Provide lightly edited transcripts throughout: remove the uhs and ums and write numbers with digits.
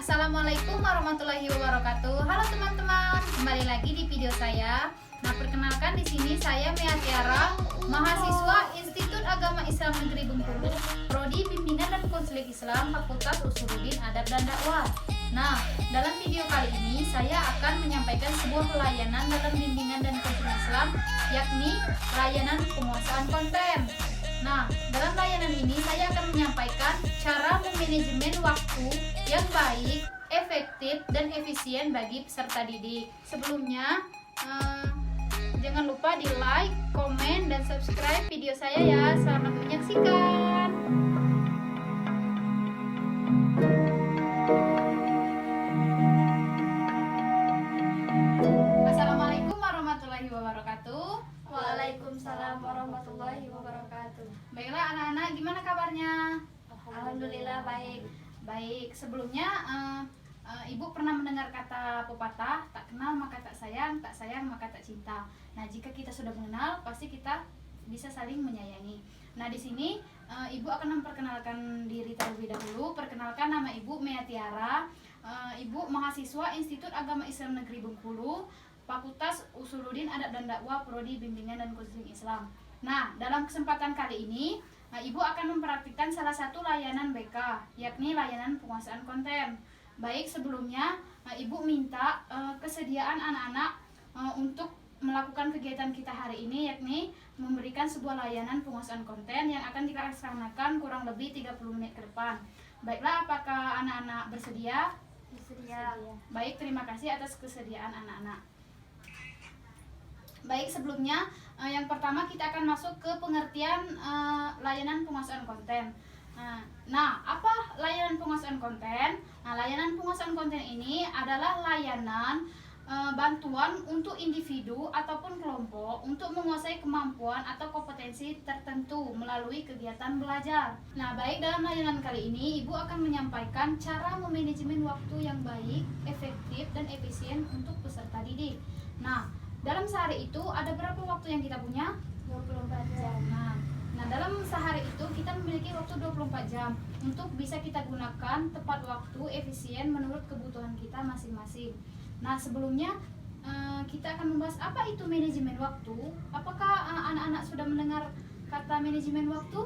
Assalamualaikum warahmatullahi wabarakatuh. Halo teman-teman, kembali lagi di video saya. Nah, perkenalkan di sini saya Mea Tiara, mahasiswa Institut Agama Islam Negeri Bengkulu, Prodi Bimbingan dan Konseling Islam, Fakultas Usuluddin Adab dan Dakwah. Nah, dalam video kali ini saya akan menyampaikan sebuah layanan dalam bimbingan dan konseling Islam, yakni layanan penguasaan konten. Nah, dalam layanan ini saya akan menyampaikan cara memanajemen waktu yang baik, efektif, dan efisien bagi peserta didik. Sebelumnya, jangan lupa di like, komen, dan subscribe video saya ya. Selamat menyaksikan. Assalamualaikum warahmatullahi wabarakatuh. Waalaikumsalam warahmatullahi wabarakatuh. Baiklah anak-anak, gimana kabarnya? Alhamdulillah baik. Baik, sebelumnya Ibu pernah mendengar kata pepatah, tak kenal maka tak sayang maka tak cinta. Nah, jika kita sudah mengenal, pasti kita bisa saling menyayangi. Nah, di sini Ibu akan memperkenalkan diri terlebih dahulu. Perkenalkan, nama Ibu Mea Tiara. Ibu mahasiswa Institut Agama Islam Negeri Bengkulu, Fakultas Usuluddin Adab dan Dakwah, Prodi Bimbingan dan Konseling Islam. Nah, dalam kesempatan kali ini, Ibu akan mempraktikkan salah satu layanan BK, yakni layanan penguasaan konten. Baik, sebelumnya Ibu minta kesediaan anak-anak untuk melakukan kegiatan kita hari ini, yakni memberikan sebuah layanan penguasaan konten yang akan dilaksanakan kurang lebih 30 menit ke depan. Baiklah, apakah anak-anak bersedia? Bersedia. Baik, terima kasih atas kesediaan anak-anak. Baik, sebelumnya yang pertama kita akan masuk ke pengertian layanan penguasaan konten. Nah, apa layanan penguasaan konten? Nah, layanan penguasaan konten ini adalah layanan bantuan untuk individu ataupun kelompok untuk menguasai kemampuan atau kompetensi tertentu melalui kegiatan belajar. Nah, baik, dalam layanan kali ini Ibu akan menyampaikan cara memanajemen waktu yang baik, efektif, dan efisien untuk peserta didik. Nah, dalam sehari itu ada berapa waktu yang kita punya? 24 jam. Nah, dalam sehari itu kita memiliki waktu 24 jam untuk bisa kita gunakan tepat waktu, efisien menurut kebutuhan kita masing-masing. Nah, sebelumnya kita akan membahas apa itu manajemen waktu. Apakah anak-anak sudah mendengar kata manajemen waktu?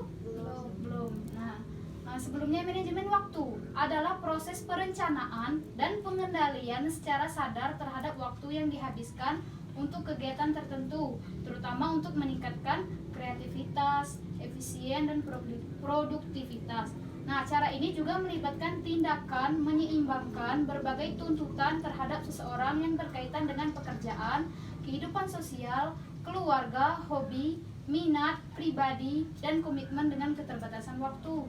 Belum. Nah, sebelumnya manajemen waktu adalah proses perencanaan dan pengendalian secara sadar terhadap waktu yang dihabiskan untuk kegiatan tertentu, terutama untuk meningkatkan kreativitas, efisien, dan produktivitas. Nah, cara ini juga melibatkan tindakan menyeimbangkan berbagai tuntutan terhadap seseorang yang berkaitan dengan pekerjaan, kehidupan sosial, keluarga, hobi, minat, pribadi, dan komitmen dengan keterbatasan waktu.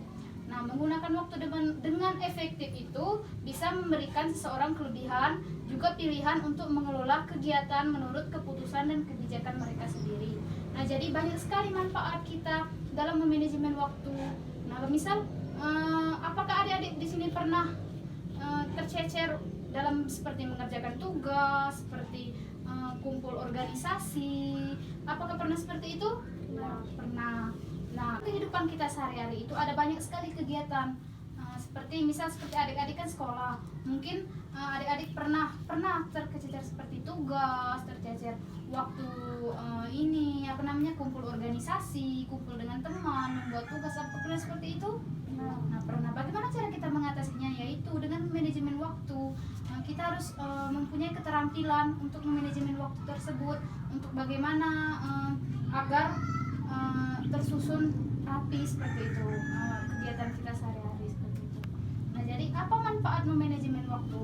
Nah, menggunakan waktu dengan efektif itu bisa memberikan seseorang kelebihan, juga pilihan untuk mengelola kegiatan menurut keputusan dan kebijakan mereka sendiri. Nah, jadi banyak sekali manfaat kita dalam memanajemen waktu. Nah, misal, apakah adik-adik di sini pernah tercecer dalam seperti mengerjakan tugas, seperti kumpul organisasi? Apakah pernah seperti itu? Pernah. Nah, kehidupan kita sehari-hari itu ada banyak sekali kegiatan. Seperti adik-adik kan sekolah. Mungkin adik-adik pernah tercecer seperti tugas, tercecer waktu kumpul organisasi, kumpul dengan teman, membuat tugas. Apa pernah seperti itu? Nah, pernah. Bagaimana cara kita mengatasinya? Yaitu dengan manajemen waktu. Kita harus mempunyai keterampilan untuk memanajemen waktu tersebut, untuk bagaimana agar tersusun rapi seperti itu kegiatan kita sehari-hari seperti itu. Nah, jadi apa manfaat memanajemen waktu?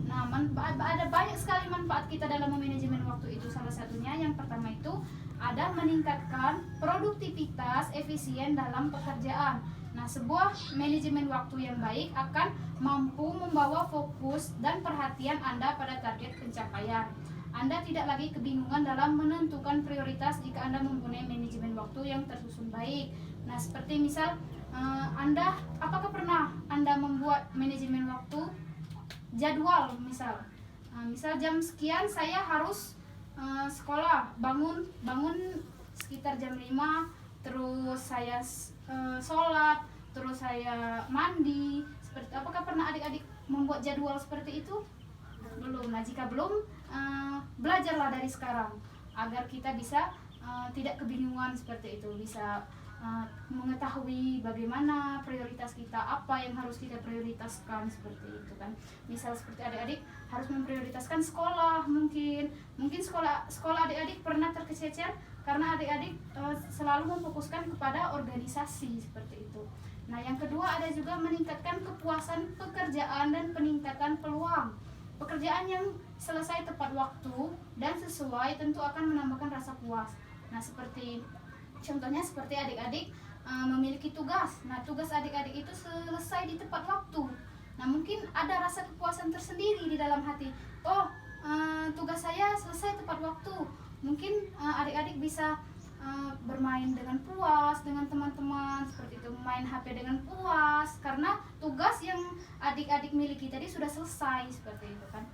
Nah, ada banyak sekali manfaat kita dalam memanajemen waktu itu. Salah satunya yang pertama itu ada meningkatkan produktivitas efisien dalam pekerjaan. Nah, sebuah manajemen waktu yang baik akan mampu membawa fokus dan perhatian Anda pada target pencapaian. Anda tidak lagi kebingungan dalam menentukan prioritas jika Anda mempunyai manajemen waktu yang tersusun baik. Nah, seperti misal apakah pernah Anda membuat manajemen waktu jadwal? Misal jam sekian saya harus sekolah, bangun sekitar jam 5, terus saya sholat, terus saya mandi. seperti itu. Apakah pernah adik-adik membuat jadwal seperti itu? Belum. Nah, jika belum, belajarlah dari sekarang agar kita bisa tidak kebingungan seperti itu, bisa mengetahui bagaimana prioritas kita, apa yang harus kita prioritaskan seperti itu kan. Misal seperti adik-adik harus memprioritaskan sekolah, mungkin sekolah adik-adik pernah terkececer karena adik-adik selalu memfokuskan kepada organisasi seperti itu. Nah, yang kedua ada juga meningkatkan kepuasan pekerjaan dan peningkatan peluang. Pekerjaan yang selesai tepat waktu dan sesuai tentu akan menambahkan rasa puas. Nah, contohnya seperti adik-adik memiliki tugas. Nah, tugas adik-adik itu selesai di tepat waktu. Nah, mungkin ada rasa kepuasan tersendiri di dalam hati. Oh, tugas saya selesai tepat waktu. Mungkin adik-adik bisa bermain dengan puas dengan teman-teman seperti itu, main HP dengan puas karena tugas yang adik-adik miliki tadi sudah selesai seperti itu kan.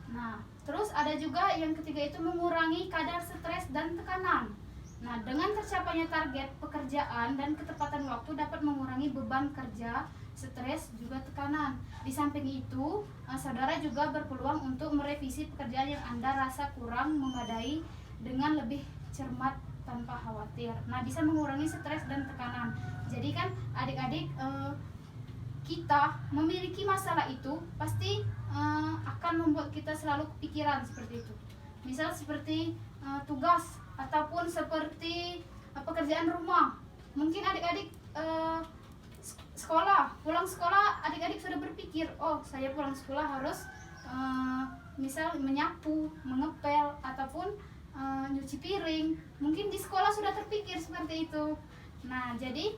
Nah, terus ada juga yang ketiga itu mengurangi kadar stres dan tekanan. Nah, dengan tercapainya target pekerjaan dan ketepatan waktu dapat mengurangi beban kerja, stres, juga tekanan. Di samping itu, saudara juga berpeluang untuk merevisi pekerjaan yang Anda rasa kurang memadai dengan lebih cermat tanpa khawatir. Nah, bisa mengurangi stres dan tekanan. Jadi kan adik-adik, kita memiliki masalah itu pasti akan membuat kita selalu kepikiran seperti itu. Misal seperti tugas ataupun seperti pekerjaan rumah. Mungkin adik-adik pulang sekolah adik-adik sudah berpikir, oh saya pulang sekolah harus misal menyapu, mengepel ataupun nyuci piring. Mungkin di sekolah sudah terpikir seperti itu. Nah, jadi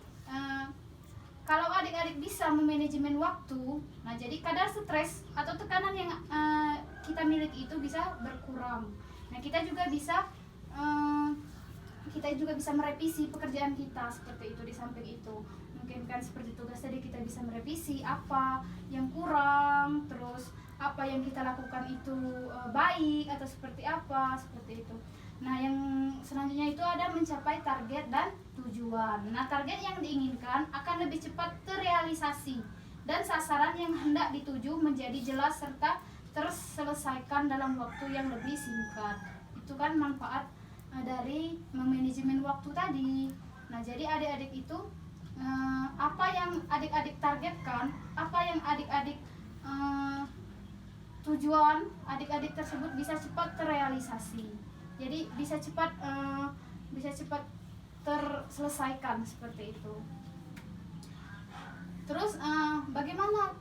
kalau adik-adik bisa memanajemen waktu, nah jadi kadar stres atau tekanan yang kita miliki itu bisa berkurang. Nah, kita juga bisa merevisi pekerjaan kita seperti itu. Di samping itu mungkin kan seperti tugas tadi kita bisa merevisi apa yang kurang, terus apa yang kita lakukan itu baik atau seperti apa seperti itu. Nah, yang selanjutnya itu ada mencapai target dan tujuan. Nah, target yang diinginkan akan lebih cepat terrealisasi dan sasaran yang hendak dituju menjadi jelas serta terselesaikan dalam waktu yang lebih singkat. Itu kan manfaat dari memanajemen waktu tadi. Nah, jadi adik-adik itu apa yang adik-adik targetkan, apa yang adik-adik tujuan adik-adik tersebut bisa cepat terrealisasi. Jadi bisa cepat terselesaikan seperti itu. Terus bagaimana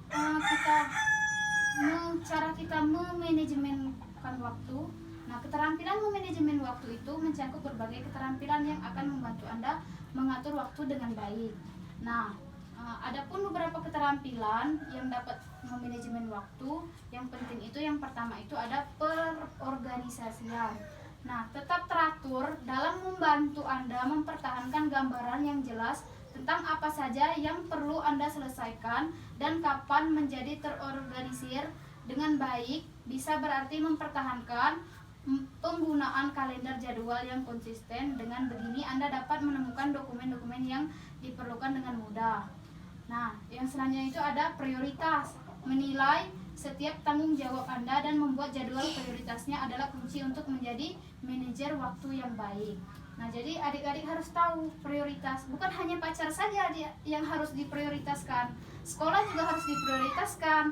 cara kita memanajemenkan waktu? Nah, keterampilan memanajemen waktu itu mencakup berbagai keterampilan yang akan membantu Anda mengatur waktu dengan baik. Nah, adapun beberapa keterampilan yang dapat memanajemen waktu, yang penting itu yang pertama itu ada perorganisasian. Nah, tetap teratur dalam membantu Anda mempertahankan gambaran yang jelas tentang apa saja yang perlu Anda selesaikan dan kapan menjadi terorganisir dengan baik. Bisa berarti mempertahankan penggunaan kalender jadwal yang konsisten. Dengan begini Anda dapat menemukan dokumen-dokumen yang diperlukan dengan mudah. Nah, yang selanjutnya itu ada prioritas. Menilai setiap tanggung jawab Anda dan membuat jadwal prioritasnya adalah kunci untuk menjadi manajer waktu yang baik. Nah, jadi adik-adik harus tahu prioritas. Bukan hanya pacar saja yang harus diprioritaskan, sekolah juga harus diprioritaskan.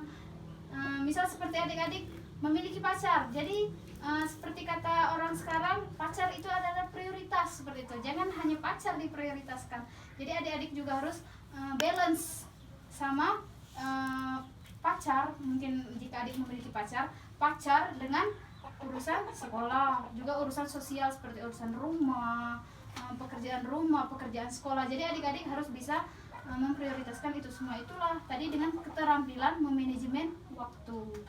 Misal seperti adik-adik memiliki pacar, jadi seperti kata orang sekarang, pacar itu adalah prioritas seperti itu. Jangan hanya pacar diprioritaskan. Jadi adik-adik juga harus balance sama pacar. Mungkin jika adik memiliki pacar dengan urusan sekolah, juga urusan sosial seperti urusan rumah, pekerjaan sekolah. Jadi adik-adik harus bisa memprioritaskan itu semua. Itulah tadi dengan keterampilan memanajemen waktu.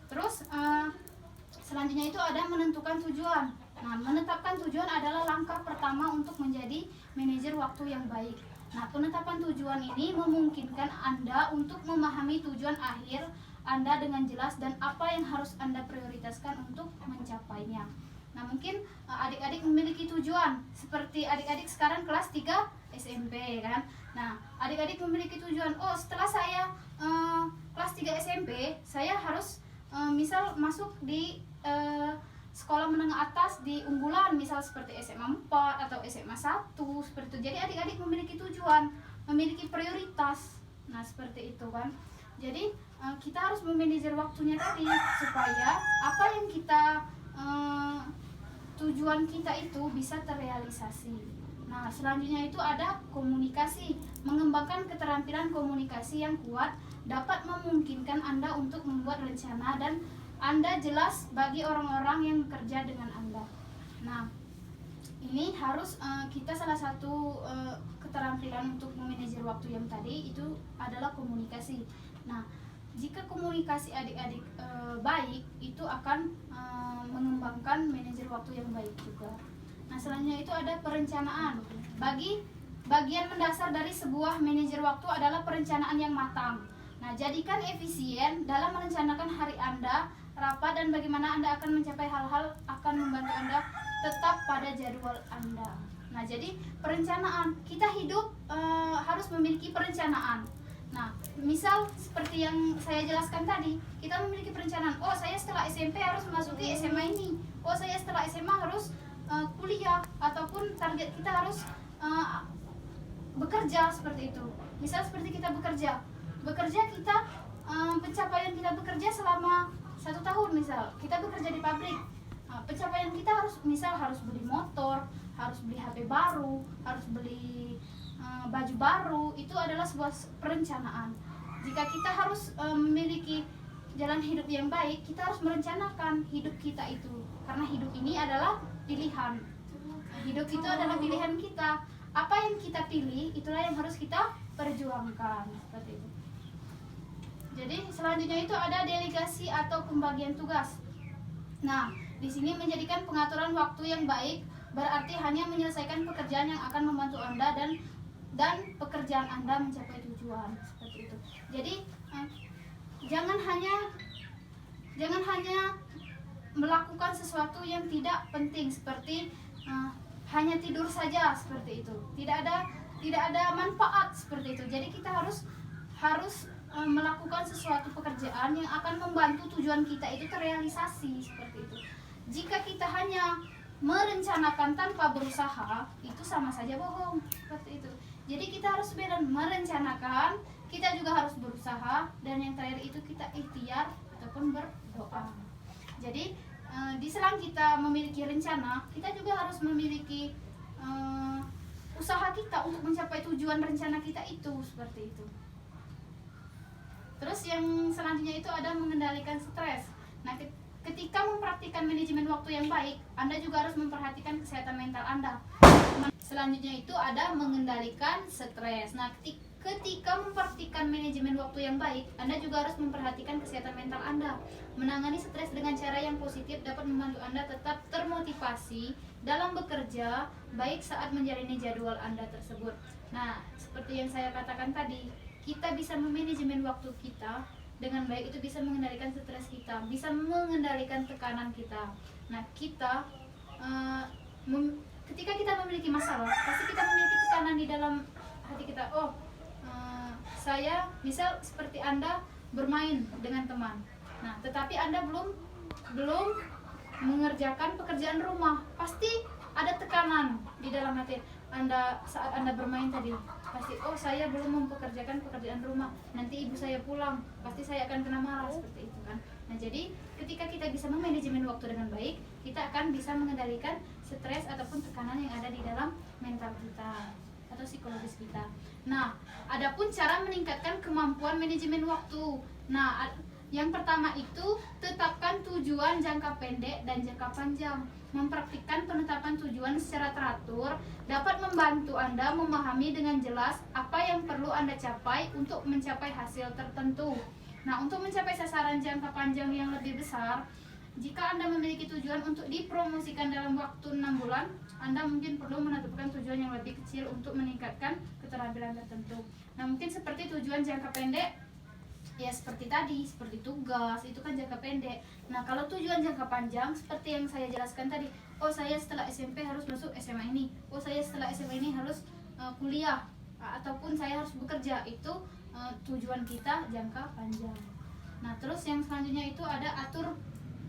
Terus selanjutnya itu ada menentukan tujuan. Nah, menetapkan tujuan adalah langkah pertama untuk menjadi manajer waktu yang baik. Nah, penetapan tujuan ini memungkinkan Anda untuk memahami tujuan akhir Anda dengan jelas dan apa yang harus Anda prioritaskan untuk mencapainya. Nah, mungkin adik-adik memiliki tujuan, seperti adik-adik sekarang kelas 3 SMP kan. Nah, adik-adik memiliki tujuan, oh setelah saya kelas 3 SMP, saya harus misal masuk di sekolah menengah atas di unggulan, misal seperti SMA 4 atau SMA 1 seperti itu. Jadi adik-adik memiliki tujuan, memiliki prioritas. Nah, seperti itu kan. Jadi kita harus memanajer waktunya tadi supaya apa yang kita tujuan kita itu bisa terrealisasi. Nah, selanjutnya itu ada komunikasi. Mengembangkan keterampilan komunikasi yang kuat dapat memungkinkan Anda untuk membuat rencana dan Anda jelas bagi orang-orang yang bekerja dengan Anda. Nah, ini harus kita salah satu keterampilan untuk memanajer waktu yang tadi itu adalah komunikasi. Nah, jika komunikasi adik-adik baik, itu akan mengembangkan manajer waktu yang baik juga. Nah, selanjutnya itu ada perencanaan. Bagian mendasar dari sebuah manajer waktu adalah perencanaan yang matang. Nah, jadikan efisien dalam merencanakan hari Anda, rapat, dan bagaimana Anda akan mencapai hal-hal akan membantu Anda tetap pada jadwal Anda. Nah, jadi perencanaan, kita hidup harus memiliki perencanaan. Nah, misal seperti yang saya jelaskan tadi, kita memiliki perencanaan. Oh, saya setelah SMP harus memasuki SMA ini. Oh, saya setelah SMA harus kuliah, ataupun target kita harus bekerja seperti itu. Misal seperti kita bekerja kita pencapaian kita bekerja selama 1 tahun, misal kita bekerja di pabrik. Pencapaian kita harus beli motor, harus beli HP baru, harus beli baju baru. Itu adalah sebuah perencanaan. Jika kita harus memiliki jalan hidup yang baik, kita harus merencanakan hidup kita itu, karena hidup ini adalah pilihan. Hidup itu adalah pilihan kita. Apa yang kita pilih, itulah yang harus kita perjuangkan, seperti itu. Jadi selanjutnya itu ada delegasi atau pembagian tugas. Nah, di sini menjadikan pengaturan waktu yang baik berarti hanya menyelesaikan pekerjaan yang akan membantu Anda dan pekerjaan Anda mencapai tujuan, seperti itu. Jadi jangan hanya melakukan sesuatu yang tidak penting, seperti hanya tidur saja, seperti itu. Tidak ada manfaat, seperti itu. Jadi kita harus melakukan sesuatu pekerjaan yang akan membantu tujuan kita itu terrealisasi, seperti itu. Jika kita hanya merencanakan tanpa berusaha, itu sama saja bohong, seperti itu. Jadi kita harus merencanakan, kita juga harus berusaha, dan yang terakhir itu kita ikhtiar ataupun berdoa. Jadi di selang kita memiliki rencana, kita juga harus memiliki usaha kita untuk mencapai tujuan rencana kita itu, seperti itu. Terus yang selanjutnya itu ada mengendalikan stres. Nah, ketika mempraktikkan manajemen waktu yang baik, Anda juga harus memperhatikan kesehatan mental Anda. Selanjutnya itu ada mengendalikan stres. Nah, ketika mempraktikkan manajemen waktu yang baik, Anda juga harus memperhatikan kesehatan mental Anda. Menangani stres dengan cara yang positif dapat membantu Anda tetap termotivasi dalam bekerja, baik saat menjalani jadwal Anda tersebut. Nah, seperti yang saya katakan tadi, kita bisa memanajemen waktu kita dengan baik, itu bisa mengendalikan stres kita, bisa mengendalikan tekanan kita. Nah, kita ketika kita memiliki masalah, pasti kita memiliki tekanan di dalam hati kita. Saya misal seperti Anda bermain dengan teman. Nah, tetapi Anda belum mengerjakan pekerjaan rumah, pasti ada tekanan di dalam hati Anda saat Anda bermain tadi. Pasti, saya belum mempekerjakan pekerjaan rumah, nanti ibu saya pulang, pasti saya akan kena marah, seperti itu kan. Nah, jadi ketika kita bisa memanajemen waktu dengan baik, kita akan bisa mengendalikan stres ataupun tekanan yang ada di dalam mental kita atau psikologis kita. Nah, adapun cara meningkatkan kemampuan manajemen waktu. Nah, yang pertama itu tetapkan tujuan jangka pendek dan jangka panjang. Mempraktikkan penetapan tujuan secara teratur dapat membantu Anda memahami dengan jelas apa yang perlu Anda capai untuk mencapai hasil tertentu. Nah, untuk mencapai sasaran jangka panjang yang lebih besar, jika Anda memiliki tujuan untuk dipromosikan dalam waktu 6 bulan, Anda mungkin perlu menetapkan tujuan yang lebih kecil untuk meningkatkan keterampilan tertentu. Nah, mungkin seperti tujuan jangka pendek, ya seperti tadi, seperti tugas, itu kan jangka pendek. Nah, kalau tujuan jangka panjang seperti yang saya jelaskan tadi, oh saya setelah SMP harus masuk SMA ini, oh saya setelah SMA ini harus kuliah, ataupun saya harus bekerja, itu tujuan kita jangka panjang. Nah, terus yang selanjutnya itu ada atur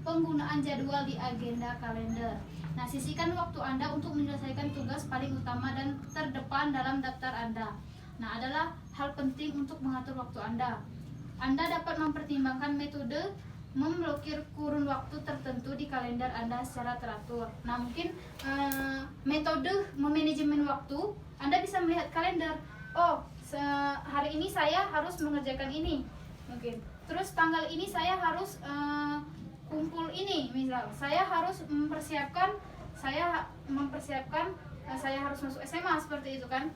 penggunaan jadwal di agenda kalender. Nah, sisihkan waktu Anda untuk menyelesaikan tugas paling utama dan terdepan dalam daftar Anda. Nah, adalah hal penting untuk mengatur waktu Anda. Anda dapat mempertimbangkan metode memblokir kurun waktu tertentu di kalender Anda secara teratur. Nah, mungkin metode memanajemen waktu, Anda bisa melihat kalender. Oh, hari ini saya harus mengerjakan ini, mungkin. Terus tanggal ini saya harus kumpul ini, misal. Saya harus mempersiapkan, saya harus masuk SMA, seperti itu kan.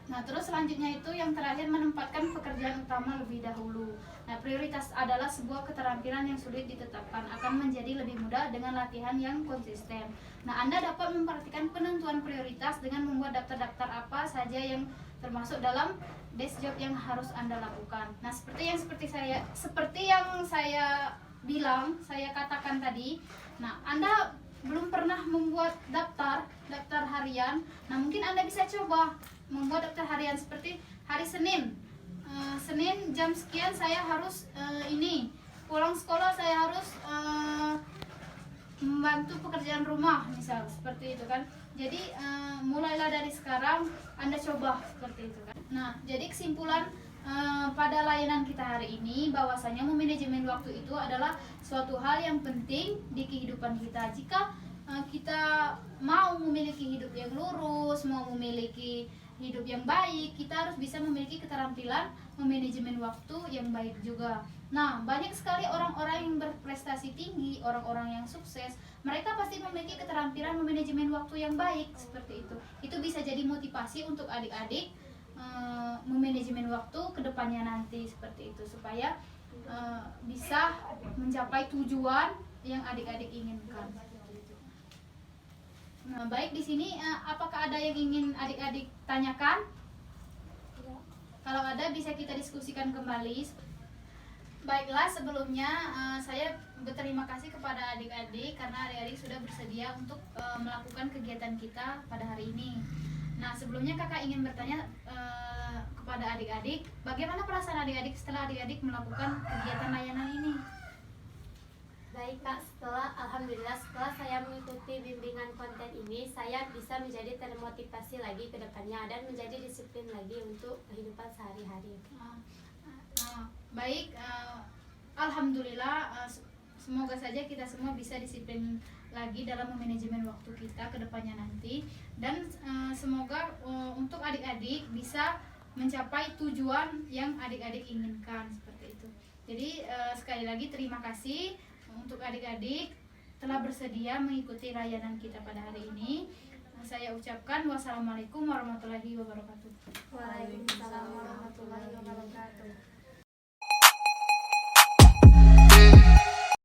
Nah, terus selanjutnya itu yang terakhir, menempatkan pekerjaan utama lebih dahulu. Nah, prioritas adalah sebuah keterampilan yang sulit ditetapkan, akan menjadi lebih mudah dengan latihan yang konsisten. Nah, Anda dapat memperhatikan penentuan prioritas dengan membuat daftar-daftar apa saja yang termasuk dalam desk job yang harus Anda lakukan. Nah, seperti yang saya bilang, saya katakan tadi. Nah, Anda belum pernah membuat daftar harian. Nah, mungkin Anda bisa coba membuat daftar harian seperti hari Senin. Senin jam sekian saya harus ini. Pulang sekolah saya harus membantu pekerjaan rumah, misal seperti itu kan. Jadi mulailah dari sekarang Anda coba seperti itu kan. Nah, jadi kesimpulan pada layanan kita hari ini, bahwasanya memanajemen waktu itu adalah suatu hal yang penting di kehidupan kita. Jika kita mau memiliki hidup yang lurus, mau memiliki hidup yang baik, kita harus bisa memiliki keterampilan memanajemen waktu yang baik juga. Nah, banyak sekali orang-orang yang berprestasi tinggi, orang-orang yang sukses, mereka pasti memiliki keterampilan memanajemen waktu yang baik, seperti itu. Itu bisa jadi motivasi untuk adik-adik memanajemen waktu ke depannya nanti, seperti itu, supaya bisa mencapai tujuan yang adik-adik inginkan. Nah, baik, di sini apakah ada yang ingin adik-adik tanyakan? Ya. Kalau ada bisa kita diskusikan kembali. Baiklah, sebelumnya saya berterima kasih kepada adik-adik karena adik-adik sudah bersedia untuk melakukan kegiatan kita pada hari ini. Nah, sebelumnya kakak ingin bertanya kepada adik-adik, bagaimana perasaan adik-adik setelah adik-adik melakukan kegiatan layanan ini? Baik Kak, alhamdulillah setelah saya mengikuti bimbingan konten ini, saya bisa menjadi termotivasi lagi ke depannya dan menjadi disiplin lagi untuk kehidupan sehari-hari. Baik, alhamdulillah, semoga saja kita semua bisa disiplin lagi dalam manajemen waktu kita ke depannya nanti, dan semoga untuk adik-adik bisa mencapai tujuan yang adik-adik inginkan, seperti itu. Jadi sekali lagi terima kasih untuk adik-adik telah bersedia mengikuti layanan kita pada hari ini. Saya ucapkan wassalamualaikum warahmatullahi wabarakatuh. Waalaikumsalam warahmatullahi wabarakatuh.